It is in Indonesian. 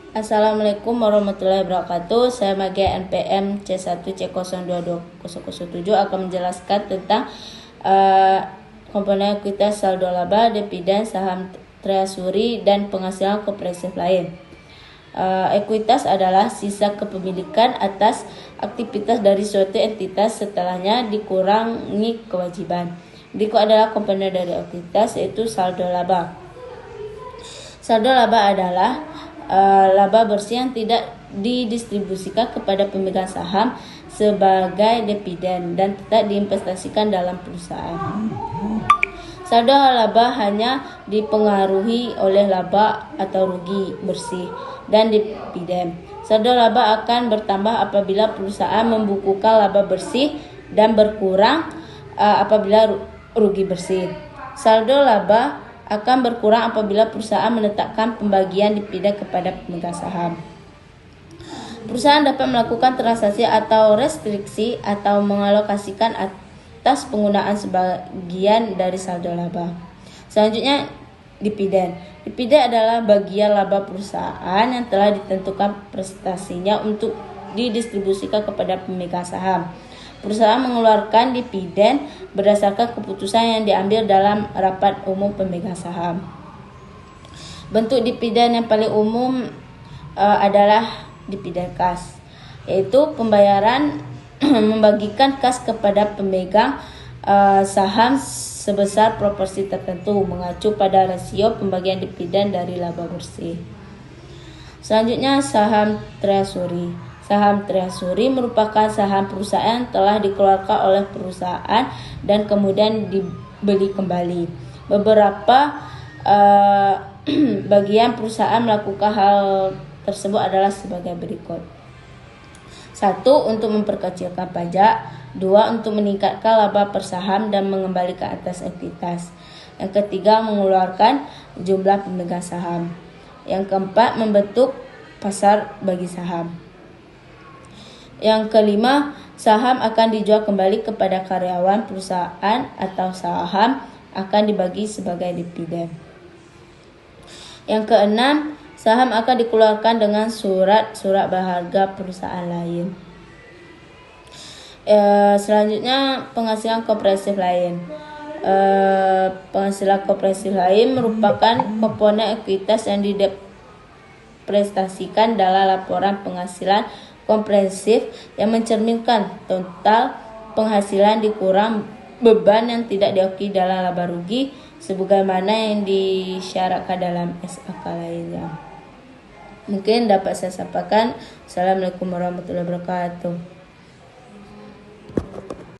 Assalamualaikum warahmatullahi wabarakatuh. Saya Magia NPM C1C022007 akan menjelaskan tentang komponen ekuitas saldo laba, dividen, saham treasury, dan penghasilan kompresif lain. Ekuitas adalah sisa kepemilikan atas aktivitas dari suatu entitas setelahnya dikurangi kewajiban. Berikut adalah komponen dari ekuitas, yaitu saldo laba. Saldo laba adalah laba bersih yang tidak didistribusikan kepada pemegang saham sebagai dividen dan tidak diinvestasikan dalam perusahaan. Saldo laba hanya dipengaruhi oleh laba atau rugi bersih dan dividen. Saldo laba akan bertambah apabila perusahaan membukukan laba bersih dan berkurang apabila rugi bersih. Saldo laba akan berkurang apabila perusahaan menetapkan pembagian dividen kepada pemegang saham. Perusahaan dapat melakukan transaksi atau restriksi atau mengalokasikan atas penggunaan sebagian dari saldo laba. Selanjutnya, dividen. Dividen adalah bagian laba perusahaan yang telah ditentukan prestasinya untuk didistribusikan kepada pemegang saham. Perusahaan mengeluarkan dividen berdasarkan keputusan yang diambil dalam rapat umum pemegang saham. Bentuk dividen yang paling umum adalah dividen kas, yaitu pembayaran membagikan kas kepada pemegang saham sebesar proporsi tertentu mengacu pada rasio pembagian dividen dari laba bersih. Selanjutnya, saham treasury. Saham treasury merupakan saham perusahaan yang telah dikeluarkan oleh perusahaan dan kemudian dibeli kembali. Beberapa bagian perusahaan melakukan hal tersebut adalah sebagai berikut. 1. Untuk memperkecilkan pajak. 2. Untuk meningkatkan laba per saham dan mengembalikan atas ekuitas. Yang ketiga, mengeluarkan jumlah pemegang saham. Yang keempat, membentuk pasar bagi saham. Yang kelima, saham akan dijual kembali kepada karyawan perusahaan atau saham akan dibagi sebagai dividen. Yang keenam, saham akan dikeluarkan dengan surat berharga perusahaan lain. Selanjutnya, penghasilan kompresif lain. Penghasilan kompresif lain merupakan komponen ekuitas yang diprestasikan dalam laporan penghasilan kompresif yang mencerminkan total penghasilan dikurang beban yang tidak diakui dalam laba rugi sebagaimana yang disyaratkan dalam SAK lainnya. Mungkin dapat saya sampaikan. Assalamualaikum warahmatullahi wabarakatuh.